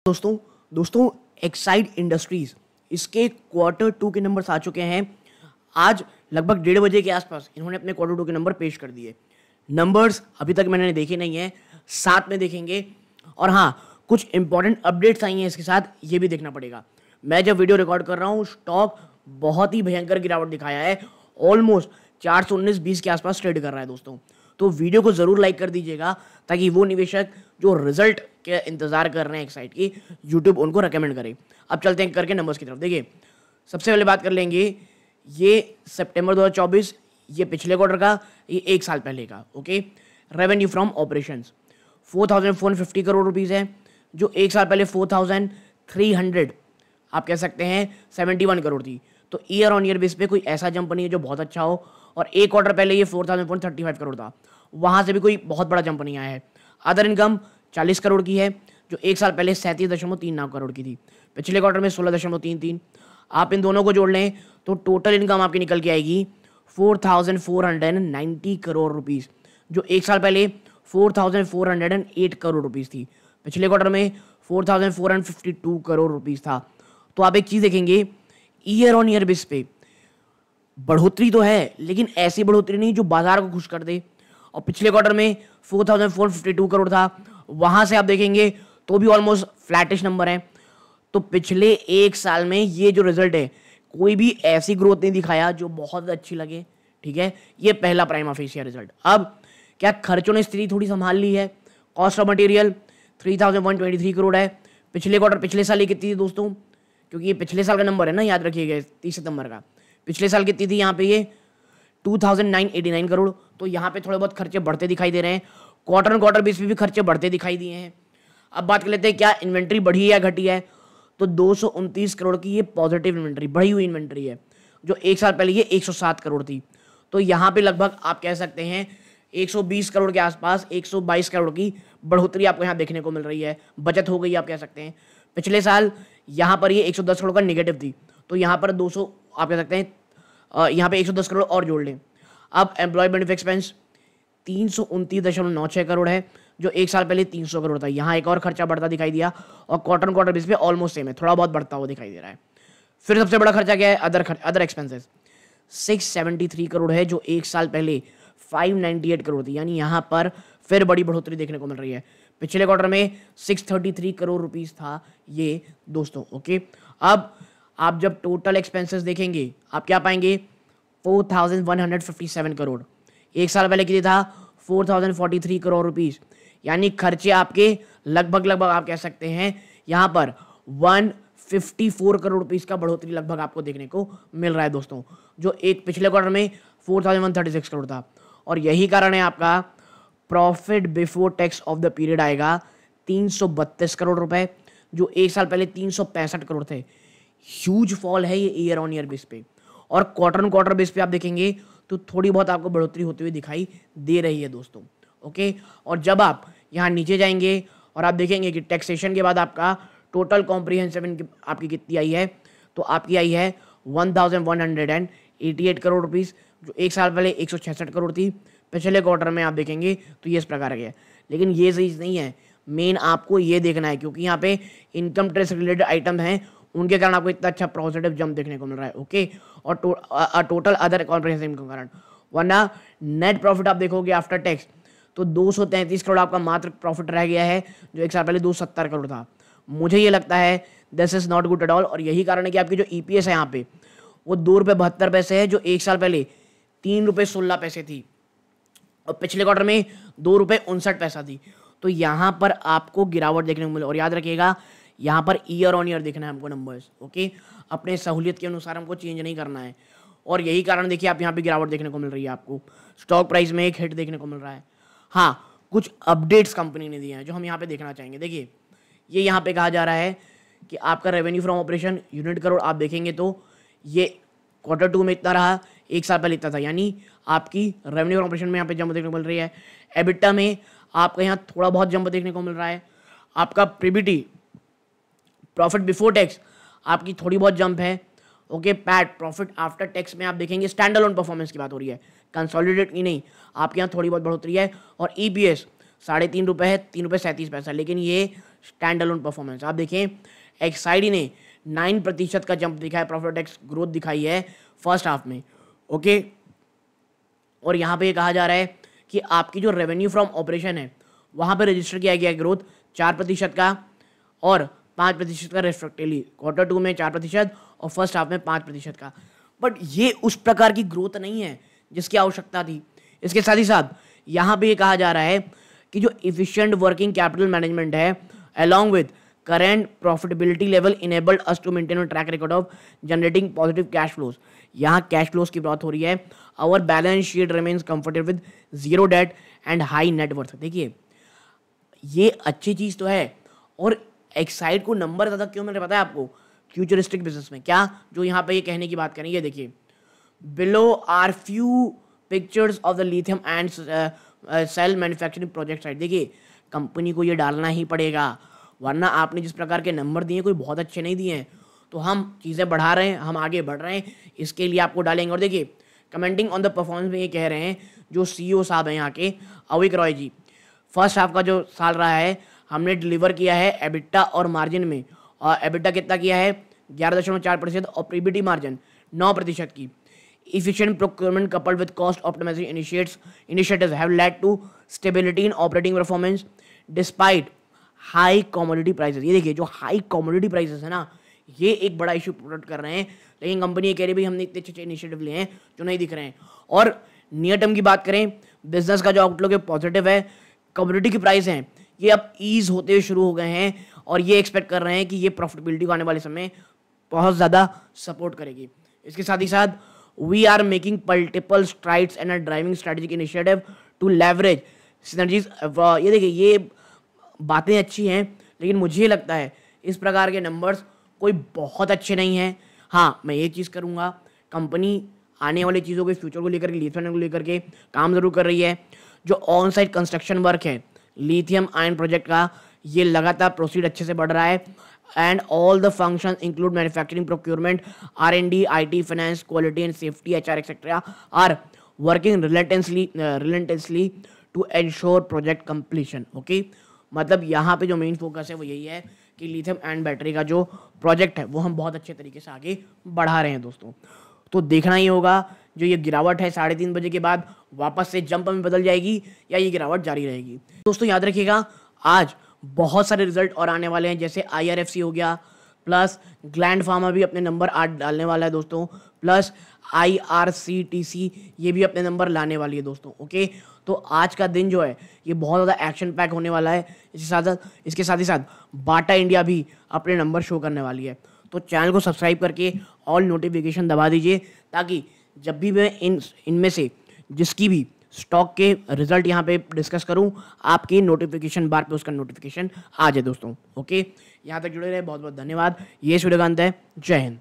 दोस्तों दोस्तों Exide industries इसके Q2 के नंबर्स आ चुके हैं। आज लगभग 1:30 बजे के आसपास इन्होंने अपने Q2 के नंबर पेश कर दिए। नंबर्स अभी तक मैंने देखे नहीं है, साथ में देखेंगे। और हाँ, कुछ इंपॉर्टेंट अपडेट्स आई हैं इसके साथ, ये भी देखना पड़ेगा। मैं जब वीडियो रिकॉर्ड कर रहा हूँ, स्टॉक बहुत ही भयंकर गिरावट दिखाया है। ऑलमोस्ट 419-20 के आसपास ट्रेड कर रहा है दोस्तों। तो वीडियो को ज़रूर लाइक कर दीजिएगा ताकि वो निवेशक जो रिजल्ट के इंतज़ार कर रहे हैं एक साइड की, यूट्यूब उनको रेकमेंड करे। अब चलते हैं करके नंबर्स की तरफ। देखिए, सबसे पहले बात कर लेंगे, ये सितंबर 2024, ये पिछले क्वार्टर का, ये एक साल पहले का। Okay, revenue from operations 4,450 crore rupees है, जो एक साल पहले 4,300 आप कह सकते हैं 71 करोड़ थी। तो ईयर ऑन ईयर बेस पे कोई ऐसा जंप नहीं है जो बहुत अच्छा हो। और एक क्वार्टर पहले ये 4,435 करोड़ था, वहाँ से भी कोई बहुत बड़ा जंप नहीं आया है। अदर इनकम 40 करोड़ की है, जो एक साल पहले 37.39 करोड़ की थी। पिछले क्वार्टर में 16.33। आप इन दोनों को जोड़ लें तो टोटल इनकम आपकी निकल के आएगी 4,490 करोड़ रुपीज़, जो एक साल पहले 4,408 करोड़ रुपीज़ थी। पिछले क्वार्टर में 4,452 करोड़ रुपीज़ था। तो आप एक चीज़ देखेंगे, ईयर ऑन ईयर बेस पे बढ़ोतरी तो है, लेकिन ऐसी बढ़ोतरी नहीं जो बाजार को खुश कर दे। और पिछले क्वार्टर में 4,452 करोड़ था, वहां से आप देखेंगे तो भी ऑलमोस्ट फ्लैटिश नंबर है। तो पिछले एक साल में ये जो रिजल्ट है, कोई भी ऐसी ग्रोथ नहीं दिखाया जो बहुत अच्छी लगे। ठीक है, ये पहला प्राइमा फेसिया रिजल्ट। अब क्या खर्चों ने स्थिति थोड़ी संभाल ली है। कॉस्ट ऑफ मटेरियल 3,123 करोड़ है। पिछले क्वार्टर पिछले साल ये कितनी थी दोस्तों, क्योंकि ये पिछले साल का नंबर है ना, याद रखिएगा 30 सितंबर का। पिछले साल कितनी थी यहाँ पे, ये 2,989 करोड़। तो यहाँ पे थोड़े बहुत खर्चे बढ़ते दिखाई दे रहे हैं। क्वार्टर ऑन क्वार्टर बेस पे भी खर्चे बढ़ते दिखाई दिए हैं। अब बात कर लेते हैं क्या इन्वेंट्री बढ़ी है या घटी है। तो 229 करोड़ की ये पॉजिटिव इन्वेंट्री, बढ़ी हुई इन्वेंट्री है, जो एक साल पहले ये 107 करोड़ थी। तो यहाँ पे लगभग आप कह सकते हैं 120 करोड़ के आसपास, 122 करोड़ की बढ़ोतरी आपको यहाँ देखने को मिल रही है। बचत हो गई आप कह सकते हैं। पिछले साल यहाँ पर ये 110 करोड़ का नेगेटिव थी, तो यहाँ पर 200 आप कह सकते हैं, यहाँ पे 110 करोड़ और जोड़ लें। अब एम्प्लॉय बेनिफिट एक्सपेंस 329.96 करोड़ है, जो एक साल पहले 300 करोड़ था। यहाँ एक और खर्चा बढ़ता दिखाई दिया, और क्वार्टर ऑन क्वार्टर बेस पे ऑलमोस्ट सेम है, थोड़ा बहुत बढ़ता हुआ दिखाई दे रहा है। फिर सबसे बड़ा खर्चा क्या है, अदर एक्सपेंसेस 673 करोड़ है, जो एक साल पहले 598 करोड़ थी। यानी यहाँ पर फिर बड़ी बढ़ोतरी देखने को मिल रही है। पिछले क्वार्टर में 633 करोड़ रुपीस था ये दोस्तों। ओके, अब आप जब टोटल एक्सपेंसेस देखेंगे, आप क्या पाएंगे, 4,157 करोड़। एक साल पहले कितने था, 4,043 करोड़ रुपीस। यानी खर्चे आपके लगभग आप कह सकते हैं यहाँ पर 154 करोड़ रुपीस का बढ़ोतरी लगभग आपको देखने को मिल रहा है दोस्तों, जो एक पिछले क्वार्टर में 4,136 करोड़ था। और यही कारण है आपका profit before tax of the period आएगा 332 करोड़ रुपए, जो एक साल पहले 365 करोड़ थे। ह्यूज फॉल है ये ईयर ऑन ईयर बेस पे। और क्वार्टर ऑन क्वार्टर बेस पे आप देखेंगे तो थोड़ी बहुत आपको बढ़ोतरी होती हुई दिखाई दे रही है दोस्तों। ओके, और जब आप यहाँ नीचे जाएंगे और आप देखेंगे कि टैक्सेशन के बाद आपका टोटल कॉम्प्रिहेंसिव इनकम आपकी कितनी आई है, तो आपकी आई है 1,188 करोड़ रुपीज़, जो एक साल पहले 166 करोड़ थी। पिछले क्वार्टर में आप देखेंगे तो ये इस प्रकार है। लेकिन ये चीज़ नहीं है, मेन आपको ये देखना है, क्योंकि यहाँ पे इनकम टैक्स रिलेटेड आइटम हैं, उनके कारण आपको इतना अच्छा पॉजिटिव जंप देखने को मिल रहा है। ओके, और टोटल अदर कॉम्प्रिहेंसिव इनकम के कारण, वरना नेट प्रॉफिट आप देखोगे आफ्टर टैक्स तो 233 करोड़ आपका मात्र प्रॉफिट रह गया है, जो एक साल पहले 270 करोड़ था। मुझे ये लगता है this is not good at all. और यही कारण है कि आपकी जो EPS है यहाँ पे वो ₹2.72 है, जो एक साल पहले ₹3.16 थी, और पिछले क्वार्टर में ₹2.59 थी। तो यहाँ पर आपको गिरावट देखने को मिले। और याद रखिएगा, यहाँ पर ईयर ऑन ईयर देखना है हमको नंबर्स। ओके, अपने सहूलियत के अनुसार हमको चेंज नहीं करना है। और यही कारण देखिए आप यहाँ पे गिरावट देखने को मिल रही है। आपको स्टॉक प्राइस में एक हिट देखने को मिल रहा है। हाँ, कुछ अपडेट्स कंपनी ने दिए हैं जो हम यहाँ पे देखना चाहेंगे। देखिए, ये यहाँ पे कहा जा रहा है कि आपका revenue from operation unit crore आप देखेंगे तो ये Q2 में इतना रहा, एक साल पहले इतना था। यानी आपकी रेवेन्यू फ्रॉम ऑपरेशन में यहाँ पे जंप देखने को मिल रही है। एबिटा में आपका यहाँ थोड़ा बहुत जंप देखने को मिल रहा है। आपका PBT, प्रॉफिट बिफोर टैक्स, आपकी थोड़ी बहुत जंप है। Okay, PAT, profit after tax में आप देखेंगे स्टैंड अलोन परफॉर्मेंस की बात हो रही है, कंसोलिडेट की नहीं, आपके यहाँ थोड़ी बहुत बढ़ोतरी है। और EPS ₹3.5 है, ₹3.37। लेकिन ये स्टैंड अलोन परफॉर्मेंस। आप देखें एक्साइड ने 9% का जंप दिखा है, प्रॉफिट टैक्स ग्रोथ दिखाई है फर्स्ट हाफ में, ओके। और यहाँ पे कहा जा रहा है कि आपकी जो रेवेन्यू फ्रॉम ऑपरेशन है वहाँ पे रजिस्टर किया गया ग्रोथ 4% का और 5% का रेस्पेक्टिवली, Q2 में 4% और फर्स्ट हाफ में 5% का। बट ये उस प्रकार की ग्रोथ नहीं है जिसकी आवश्यकता थी। इसके साथ ही साथ यहाँ पे ये कहा जा रहा है कि जो इफिशिएंट वर्किंग कैपिटल मैनेजमेंट है along with current profitability level enabled us to maintain a track record of generating positive cash flows। यहाँ कैश फ्लोज की बात हो रही है। Our balance sheet remains comfortable with zero debt and high net worth। देखिए ये अच्छी चीज़ तो है, और एक्साइड को नंबर ज़्यादा क्यों मिल रहा है पता है आपको? फ्यूचरिस्टिक बिजनेस में क्या जो यहाँ पे ये कहने की बात करें, ये देखिए below are few pictures of the lithium and cell manufacturing project side. देखिए कंपनी को ये डालना ही पड़ेगा, वरना आपने जिस प्रकार के नंबर दिए कोई बहुत अच्छे नहीं दिए हैं। तो हम चीज़ें बढ़ा रहे हैं, हम आगे बढ़ रहे हैं, इसके लिए आपको डालेंगे। और देखिए कमेंटिंग ऑन द परफॉर्मेंस में ये कह रहे हैं जो CEO साहब हैं यहाँ के, अविक रॉय जी, फर्स्ट हाफ का जो साल रहा है हमने डिलीवर किया है एबिटा और मार्जिन में, और एबिटा कितना किया है 11.4% और PBT मार्जिन 9% की। Efficient procurement coupled with cost optimization initiatives have led to stability in operating performance despite high commodity prices. ये देखिए जो हाई कॉमोडिटी प्राइसेस है ना, ये एक बड़ा इशू प्रोडक्ट कर रहे हैं, लेकिन कंपनी ये कह रही है भाई हमने इतने अच्छे इनिशिएटिव लिए हैं जो नहीं दिख रहे हैं। और नियर टर्म की बात करें, बिजनेस का जो आउटलुक है पॉजिटिव है, कमोडिटी की प्राइस हैं ये अब ईज होते हुए शुरू हो गए हैं, और ये एक्सपेक्ट कर रहे हैं कि ये प्रॉफिटेबिलिटी को आने वाले समय बहुत ज़्यादा सपोर्ट करेगी। इसके साथ ही साथ we are making multiple strides and are driving strategic initiative to leverage synergies. ये देखिए ये बातें अच्छी हैं, लेकिन मुझे लगता है इस प्रकार के नंबर्स कोई बहुत अच्छे नहीं हैं। हाँ मैं ये चीज़ करूँगा, कंपनी आने वाली चीज़ों के फ्यूचर को लेकर के, लिथियम को लेकर के काम ज़रूर कर रही है। जो ऑन साइट कंस्ट्रक्शन वर्क है लिथियम आयन प्रोजेक्ट का, ये लगातार प्रोसीड अच्छे से बढ़ रहा है। And all the function include manufacturing, procurement, R&D, IT, finance, quality and safety, HR etcetera are working relentlessly to ensure project completion. Okay, मतलब यहाँ पे जो मेन फोकस है वो यही है कि लिथियम एंड बैटरी का जो प्रोजेक्ट है वो हम बहुत अच्छे तरीके से आगे बढ़ा रहे हैं दोस्तों। तो देखना ही होगा जो ये गिरावट है 3:30 बजे के बाद वापस से जंप में बदल जाएगी या ये गिरावट जारी रहेगी। दोस्तों याद रखिएगा आज बहुत सारे रिजल्ट और आने वाले हैं, जैसे IRFC हो गया, प्लस ग्लैंड फार्मा भी अपने नंबर आज डालने वाला है दोस्तों, प्लस IRCTC ये भी अपने नंबर लाने वाली है दोस्तों। ओके, तो आज का दिन जो है ये बहुत ज़्यादा एक्शन पैक होने वाला है। इसके साथ ही साथ बाटा इंडिया भी अपने नंबर शो करने वाली है। तो चैनल को सब्सक्राइब करके ऑल नोटिफिकेशन दबा दीजिए, ताकि जब भी मैं इनमें से जिसकी भी स्टॉक के रिजल्ट यहाँ पे डिस्कस करूँ आपकी नोटिफिकेशन बार पे उसका नोटिफिकेशन आ जाए दोस्तों। ओके, यहाँ तक जुड़े रहे, बहुत बहुत धन्यवाद। ये वीडियो का अंत है। जय हिंद।